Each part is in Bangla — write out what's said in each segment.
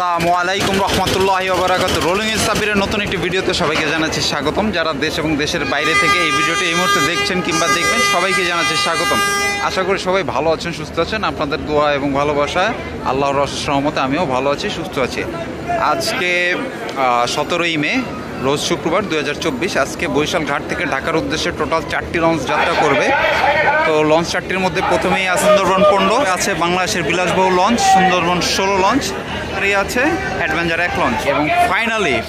আসসালামু আলাইকুম রহমতুল্লাহি ওয়া বারাকাতুহু। রোলিং ইজ সাবিরের নতুন একটি ভিডিওতে সবাইকে জানাচ্ছি স্বাগতম। যারা দেশ এবং দেশের বাইরে থেকে এই ভিডিওটি এই মুহূর্তে দেখছেন কিংবা দেখবেন সবাইকে জানাচ্ছি স্বাগতম। আশা করি সবাই ভালো আছেন, সুস্থ আছেন। আপনাদের দোয়া এবং ভালোবাসায় আল্লাহর অশেষ রহমতে আমিও ভালো আছি, সুস্থ আছি। আজকে 17ই মে, রোজ শুক্রবার 2024। আজকে বরিশাল ঘাট থেকে ঢাকার উদ্দেশ্যে টোটাল 4টি লঞ্চ যাত্রা করবে। তো লঞ্চ 4টির মধ্যে প্রথমেই আছে সুন্দরবন 15, আছে বাংলাদেশের বিলাসবহুল লঞ্চ সুন্দরবন 16 লঞ্চ, আছে অ্যাডভেঞ্চার 1 লঞ্চ, এবং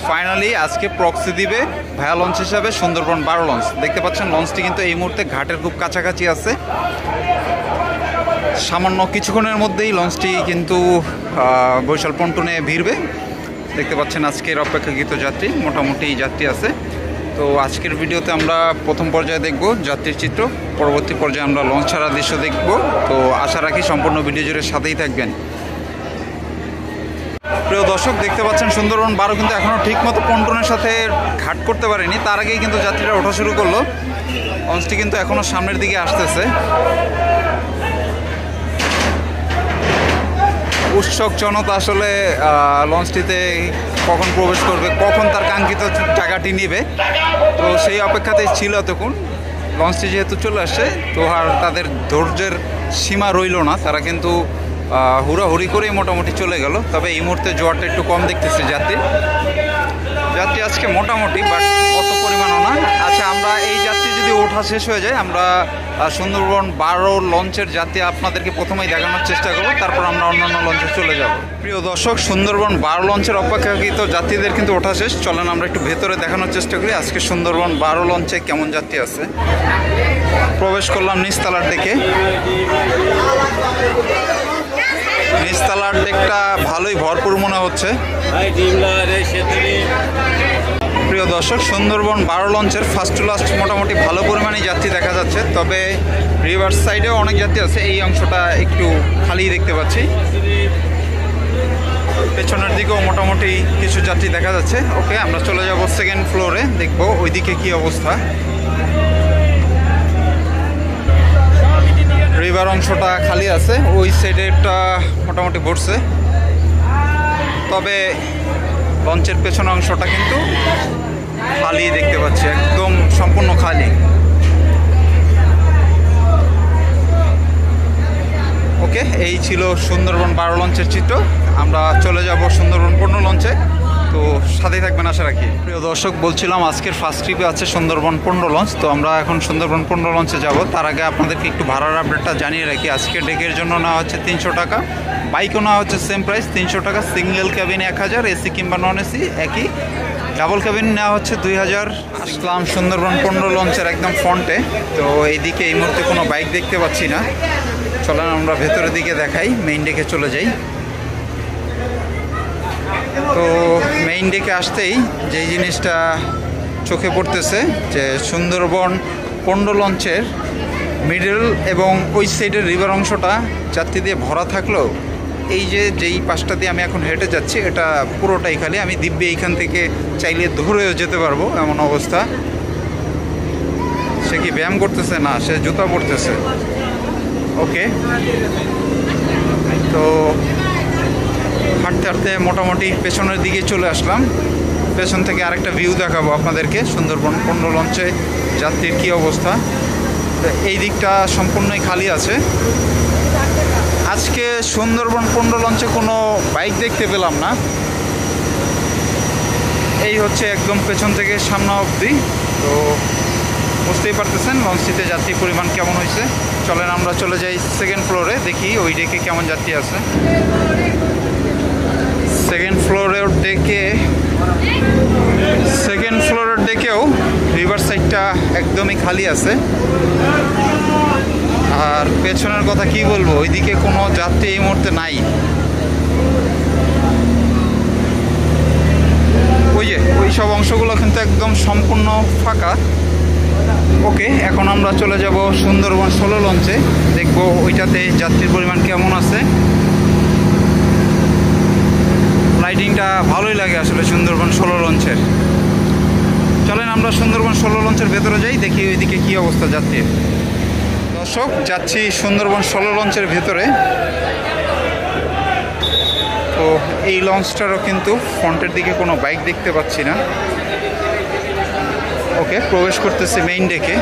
ফাইনালি আজকে প্রক্সি দিবে ভায়া লঞ্চ হিসাবে সুন্দরবন 12 লঞ্চ। দেখতে পাচ্ছেন লঞ্চটি কিন্তু এই মুহূর্তে ঘাটের খুব কাছাকাছি আছে। সামান্য কিছুক্ষণের মধ্যেই লঞ্চটি কিন্তু বরিশাল পন্টনে ভিড়বে। দেখতে পাচ্ছেন আজকের অপেক্ষাকৃত যাত্রী মোটামুটি যাত্রী আছে। তো আজকের ভিডিওতে আমরা প্রথম পর্যায়ে দেখব যাত্রীর চিত্র, পরবর্তী পর্যায়ে আমরা লঞ্চ ছাড়া দৃশ্য দেখব। তো আশা রাখি সম্পূর্ণ ভিডিও জুড়ে সাথেই থাকবেন। প্রিয় দর্শক, দেখতে পাচ্ছেন সুন্দরবন 12 কিন্তু এখনও ঠিকমতো পন্টনের সাথে ঘাট করতে পারেনি, তার আগেই কিন্তু যাত্রীরা ওঠা শুরু করলো। লঞ্চটি কিন্তু এখনও সামনের দিকে আসতেছে। উৎসুক জনতা আসলে লঞ্চটিতে কখন প্রবেশ করবে, কখন তার কাঙ্ক্ষিত জায়গাটি নেবে, তো সেই অপেক্ষাতেই ছিল এতক্ষণ। লঞ্চটি যেহেতু চলে আসছে, তো আর তাদের ধৈর্যের সীমা রইল না, তারা কিন্তু হুড়াহুড়ি করেই মোটামুটি চলে গেল। তবে এই মুহূর্তে জোয়ারটা একটু কম দেখতেছে যাত্রী আজকে মোটামুটি, বাট অত পরিমাণও না। আচ্ছা, আমরা এই যাত্রী যদি ওঠা শেষ হয়ে যায়, আমরা সুন্দরবন 12 লঞ্চের যাত্রী আপনাদেরকে প্রথমেই দেখানোর চেষ্টা করব, তারপর আমরা অন্যান্য লঞ্চে চলে যাব। প্রিয় দর্শক, সুন্দরবন 12 লঞ্চের অপেক্ষাকৃত যাত্রীদের কিন্তু ওঠা শেষ। চলেন আমরা একটু ভেতরে দেখানোর চেষ্টা করি আজকে সুন্দরবন 12 লঞ্চে কেমন যাত্রী আছে। প্রবেশ করলাম নিচতলার দিকে। নিচতলার দিকটা ভালোই ভরপুর মনে হচ্ছে। প্রিয় দর্শক, সুন্দরবন 12 লঞ্চের ফার্স্ট টু লাস্ট মোটামুটি ভালো পরিমাণে যাত্রী দেখা যাচ্ছে, তবে রিভার সাইডেও অনেক যাত্রী আছে। এই অংশটা একটু খালি দেখতে পাচ্ছি। পেছনের দিকেও মোটামুটি কিছু যাত্রী দেখা যাচ্ছে। ওকে, আমরা চলে যাব সেকেন্ড ফ্লোরে, দেখবো ওইদিকে কি অবস্থা। রিভার অংশটা খালি আছে, ওই সাইডেরটা মোটামুটি ভরছে, তবে লঞ্চের পেছন অংশটা কিন্তু খালি দেখতে পাচ্ছি, একদম সম্পূর্ণ খালি। ওকে, এই ছিল সুন্দরবন 12 লঞ্চের চিত্র। আমরা চলে যাব সুন্দরবন 15 লঞ্চে, তো সাথেই থাকবেন আশা রাখি। প্রিয় দর্শক, বলছিলাম আজকের ফার্স্ট ট্রিপে আছে সুন্দরবন 15 লঞ্চ। তো আমরা এখন সুন্দরবন 15 লঞ্চে যাব। তার আগে আপনাদেরকে একটু ভাড়ার আপডেটটা জানিয়ে রাখি। আজকে ডেকের জন্য নেওয়া হচ্ছে 300 টাকা, বাইকও নেওয়া হচ্ছে সেম প্রাইস 300 টাকা। সিঙ্গেল ক্যাবিনে 1000, এসি কিংবা নন এসি একই। ডাবল ক্যাবিন নেওয়া হচ্ছে 2000। আসলাম সুন্দরবন 15 লঞ্চের একদম ফ্রন্টে। তো এইদিকে এই মুহূর্তে কোনো বাইক দেখতে পাচ্ছি না। চলেন আমরা ভেতরের দিকে দেখাই, মেইন ডেকে চলে যাই। তো মেইন ডেকে আসতেই যেই জিনিসটা চোখে পড়তেছে যে সুন্দরবন 15 লঞ্চের মিডল এবং ওই সাইডের রিভার অংশটা যাত্রী দিয়ে ভরা থাকলেও এই যেই পাশটা দিয়ে আমি এখন হেঁটে যাচ্ছি, এটা পুরোটাই খালি। আমি দিব্যি এইখান থেকে চাইলে ধরেও যেতে পারবো, এমন অবস্থা। সে কি ব্যায়াম করতেছে? না, সে জুতা পরতেছে। ওকে, তো হাঁটতে হাঁটতে মোটামুটি পেছনের দিকে চলে আসলাম। পেছন থেকে আরেকটা ভিউ দেখাবো আপনাদেরকে সুন্দরবন 15 লঞ্চে যাত্রীর কী অবস্থা। এই দিকটা সম্পূর্ণই খালি আছে। আজকে সুন্দরবন 15 লঞ্চে কোনো বাইক দেখতে পেলাম না। এই হচ্ছে একদম পেছন থেকে সামনে অবধি। তো বুঝতেই পারতেছেন লঞ্চটিতে যাত্রীর পরিমাণ কেমন হয়েছে। চলেন আমরা চলে যাই সেকেন্ড ফ্লোরে, দেখি ওই ডেকে কেমন যাত্রী আছে। সেকেন্ড ফ্লোরের ডেকেও রিভার সাইডটা একদমই খালি আছে। আর পেছনের কথা কি বলবো, ওইদিকে কোনো যাত্রী এই মুহূর্তে নাই। ওই সব অংশগুলো কিন্তু একদম সম্পূর্ণ ফাঁকা। ওকে, এখন আমরা চলে যাব সুন্দরবন 16 লঞ্চে, দেখবো ওইটাতে যাত্রীর পরিমাণ কেমন আছে। লাইটিংটা ভালোই লাগে আসলে সুন্দরবন 16 লঞ্চের। চলেন আমরা সুন্দরবন 16 লঞ্চের ভেতরে যাই, দেখি ওইদিকে কী অবস্থা যাত্রীর। দর্শক, যাচ্ছি সুন্দরবন 16 লঞ্চের ভেতরে। তো তো এই লঞ্চটারও কিন্তু ফ্রন্টের দিকে কোনো বাইক দেখতে পাচ্ছি না। ওকে, প্রবেশ করতেছে মেইন ডেকে।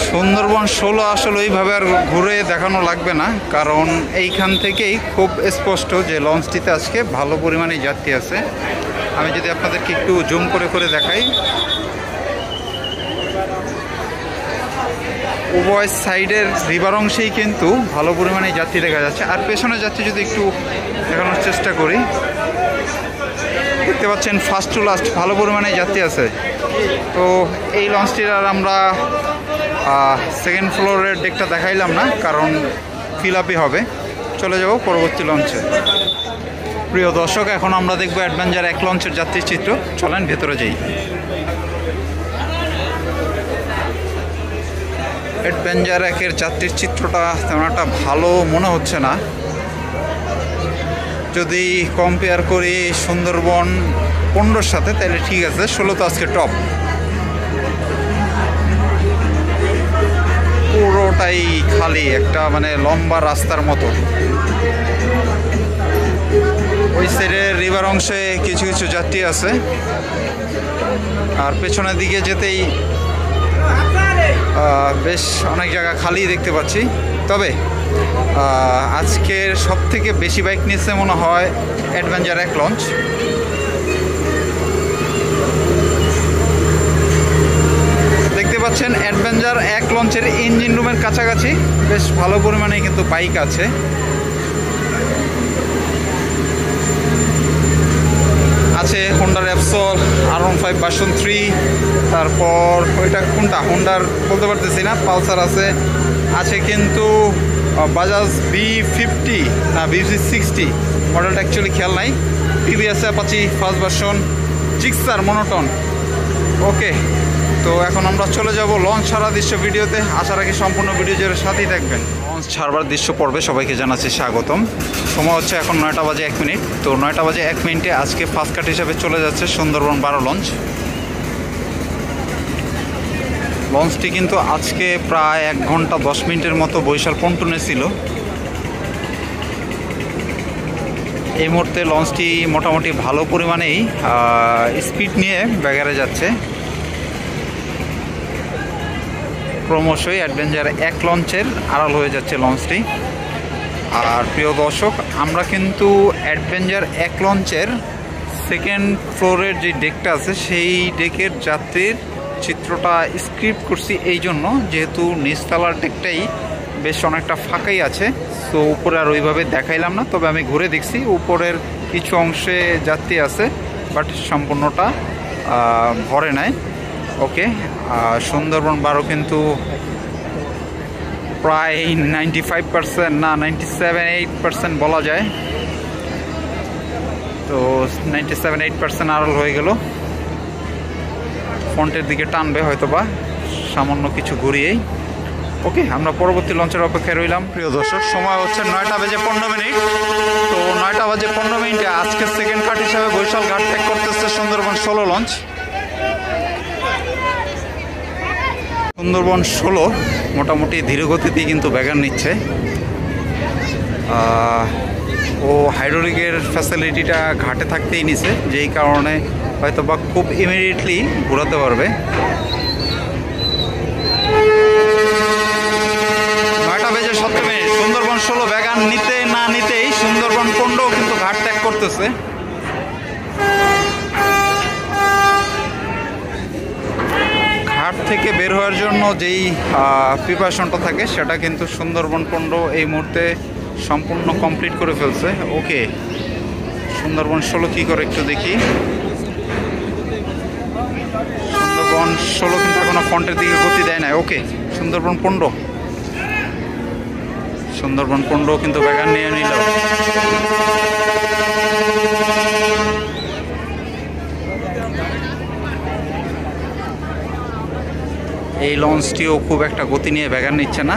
সুন্দরবন 16 আসলে ওইভাবে আর ঘুরে দেখানো লাগবে না, কারণ এইখান থেকেই খুব স্পষ্ট যে লঞ্চটিতে আজকে ভালো পরিমাণে যাত্রী আছে। আমি যদি আপনাদেরকে একটু জুম করে করে দেখাই, উভয় সাইডের রিভার অংশেই কিন্তু ভালো পরিমাণে যাত্রী দেখা যাচ্ছে। আর পেছনে যাত্রী যদি একটু দেখানোর চেষ্টা করি, দেখতে পাচ্ছেন ফার্স্ট টু লাস্ট ভালো পরিমাণে যাত্রী আছে। তো এই লঞ্চটির আর আমরা সেকেন্ড ফ্লোরের ডেকটা দেখাইলাম না, কারণ ফিল আপই হবে। চলে যাব পরবর্তী লঞ্চে। প্রিয় দর্শক, এখন আমরা দেখব অ্যাডভেঞ্চার 1 লঞ্চের যাত্রীর চিত্র। চলেন ভেতরে যাই। অ্যাডভেঞ্চার 1-এর যাত্রীর চিত্রটা তেমন একটা ভালো মনে হচ্ছে না। যদি কম্পেয়ার করি সুন্দরবন 15-র সাথে, তাহলে ঠিক আছে। 16 তো আজকে টপ। পুরোটাই খালি একটা মানে লম্বা রাস্তার মতো। ওই সাইডের রিভার অংশে কিছু কিছু যাত্রী আছে, আর পেছনের দিকে যেতেই বেশ অনেক জায়গা খালি দেখতে পাচ্ছি। তবে আজকের সবথেকে বেশি বাইক নিচ্ছে মনে হয় অ্যাডভেঞ্চার 1 লঞ্চ। দেখতে পাচ্ছেন অ্যাডভেঞ্চার 1 লঞ্চের ইঞ্জিন রুমের কাছাকাছি বেশ ভালো পরিমাণে কিন্তু বাইক আছে। আছে হোন্ডার অ্যাপসল, R15 ভার্সন 3, তারপর ওইটা কোনটা হোন্ডার বলতে পারতেছি না, পালসার আছে। আছে কিন্তু বাজাজ B50 না B60 মডেলটা অ্যাকচুয়ালি খেয়াল নাই। TVS Apache first version, Gixxer monotone. Okay, তো এখন আমরা চলে যাব লঞ্চ ছাড়া দৃশ্য ভিডিওতে। আশা রাখি সম্পূর্ণ ভিডিও জুড়ে সাথেই দেখবেন। লঞ্চ ছাড়বার দৃশ্য পর্বে সবাইকে জানাচ্ছি স্বাগতম। সময় হচ্ছে এখন 9টা বাজে 1 মিনিট। তো 9টা বাজে 1 মিনিটে আজকে ফার্স্ট কাট হিসাবে চলে যাচ্ছে সুন্দরবন 12 লঞ্চ। লঞ্চটি কিন্তু আজকে প্রায় 1 ঘন্টা 10 মিনিটের মতো বরিশাল পন্টনে ছিল। এই মুহূর্তে লঞ্চটি মোটামুটি ভালো পরিমাণেই স্পিড নিয়ে ব্যাগারে যাচ্ছে। ক্রমশই অ্যাডভেঞ্চার 1 লঞ্চের আড়াল হয়ে যাচ্ছে লঞ্চটি। আর প্রিয় দর্শক, আমরা কিন্তু অ্যাডভেঞ্চার 1 লঞ্চের সেকেন্ড ফ্লোরের যে ডেকটা আছে সেই ডেকের যাত্রীর চিত্রটা স্ক্রিপ্ট করছি এই জন্য, যেহেতু নিচতলার ডেকটাই বেশ অনেকটা ফাঁকাই আছে। তো উপরে আর ওইভাবে দেখাইলাম না, তবে আমি ঘুরে দেখছি উপরের কিছু অংশে যাত্রী আছে, বাট সম্পূর্ণটা ভরে নাই। ওকে, সুন্দরবন 12 কিন্তু প্রায় 95% না 97-8% বলা যায়। তো 97-8% আড়াল হয়ে গেল। ফ্রন্টের দিকে টানবে হয়তোবা সামান্য কিছু ঘুরিয়েই। ওকে, আমরা পরবর্তী লঞ্চের অপেক্ষায় রইলাম। প্রিয় দর্শক, সময় হচ্ছে 9টা বেজে 15 মিনিট। তো 9টা বাজে 15 মিনিটে আজকে সেকেন্ড কাট হিসাবে বরিশাল ঘাট ত্যাগ করতেছে সুন্দরবন 16 লঞ্চ। সুন্দরবন 16 মোটামুটি ধীর গতিতেই কিন্তু ব্যাগার নিচ্ছে। ও হাইড্রোলিকের ফ্যাসিলিটিটা ঘাটে থাকতেই নিছে, যেই কারণে হয়তো বা খুব ইমিডিয়েটলি ঘোরাতে পারবে। 9টা বেজে 17 মিনিট। সুন্দরবন 16 ব্যাগার নিতে না নিতেই সুন্দরবন 15 কিন্তু ঘাট ত্যাগ করতেছে। ঘাট থেকে বের হওয়ার জন্য যেই প্রিপারেশনটা থাকে সেটা কিন্তু সুন্দরবন 15 এই মুহূর্তে সম্পূর্ণ কমপ্লিট করে ফেলছে। ওকে, সুন্দরবন 16 কী করে একটু দেখি। সুন্দরবন 16 কিন্তু এখনো ফ্রন্টের দিকে গতি দেয় না। ওকে, সুন্দরবন 15 কিন্তু ব্যাগার নিয়ে নিল। এই লঞ্চটিও খুব একটা গতি নিয়ে ব্যাগার নিচ্ছে না।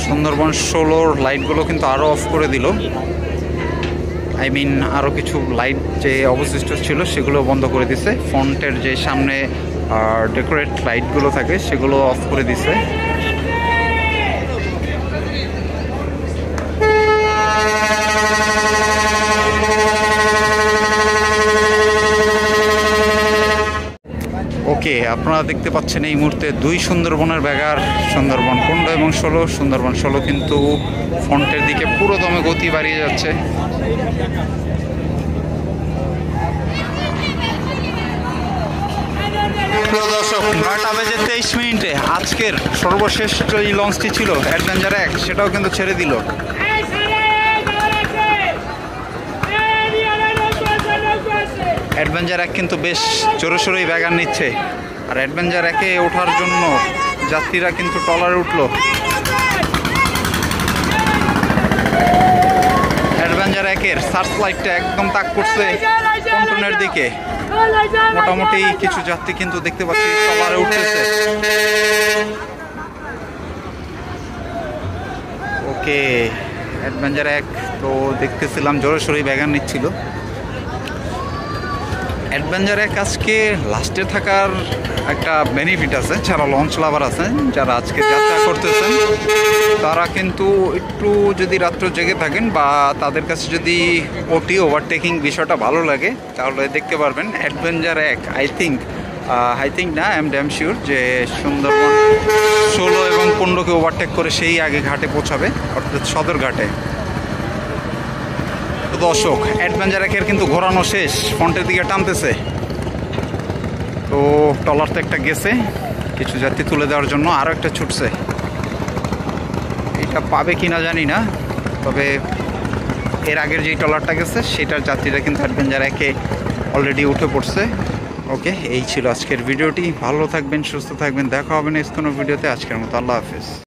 সুন্দরবন 16-র লাইটগুলো কিন্তু আরও অফ করে দিল। আই মিন আরও কিছু লাইট যে অবশিষ্ট ছিল সেগুলো বন্ধ করে দিছে। ফ্রন্টের যে সামনে আর ডেকোরেট লাইটগুলো থাকে সেগুলো অফ করে দিছে। ওকে, আপনারা দেখতে পাচ্ছেন এই মুহূর্তে 2 সুন্দরবনের ব্যাগার, সুন্দরবন 15 এবং 16। সুন্দরবন 16 কিন্তু ফ্রন্টের দিকে পুরো দমে গতি বাড়িয়ে যাচ্ছে। দর্শক, 9টা বেজে 23 মিনিটে আজকের সর্বশেষ এই লঞ্চটি ছিল অ্যাডভেঞ্চার 1, সেটাও কিন্তু ছেড়ে দিল। অ্যাডভেঞ্চার 1 কিন্তু বেশ জোরে সোরেই ব্যাগার নিচ্ছে। আর অ্যাডভেঞ্চার 1-এ ওঠার জন্য যাত্রীরা কিন্তু ট্রলারে উঠলো। অ্যাডভেঞ্চার 1-এর সার্চ লাইটটা একদম তাক করছে পন্টনের দিকে। মোটামুটি কিছু যাত্রী কিন্তু দেখতে পাচ্ছি ট্রলারে উঠতেছে। ওকে, অ্যাডভেঞ্চার 1 তো দেখতেছিলাম জোরে সোরেই ব্যাগার নিচ্ছিল। অ্যাডভেঞ্চার 1 আজকে লাস্টে থাকার একটা বেনিফিট আছে, যারা লঞ্চ লাভার আছেন, যারা আজকে যাত্রা করতেছেন, তারা কিন্তু একটু যদি রাত্র জেগে থাকেন বা তাদের কাছে যদি ওটি ওভারটেকিং বিষয়টা ভালো লাগে, তাহলে দেখতে পারবেন অ্যাডভেঞ্চার 1 আই থিঙ্ক না, আই এম ড্যাম শিওর যে সুন্দরবন 16 এবং 15-কে ওভারটেক করে সেই আগে ঘাটে পৌঁছাবে, অর্থাৎ সদর ঘাটে। দর্শক, অ্যাডভেঞ্চার 1-এর কিন্তু ঘোরানো শেষ, ফ্রন্টের দিকে টানতেছে। তো ট্রলার তো একটা গেছে কিছু যাত্রী তুলে দেওয়ার জন্য, আরও একটা ছুটছে। এটা পাবে কিনা জানি না, তবে এর আগের যেই ট্রলারটা গেছে সেটার যাত্রীরা কিন্তু অ্যাডভেঞ্চার 1-এ অলরেডি উঠে পড়ছে। ওকে, এই ছিল আজকের ভিডিওটি। ভালো থাকবেন, সুস্থ থাকবেন, দেখা হবে নেক্সট কোনো ভিডিওতে। আজকের মতো আল্লাহ হাফেজ।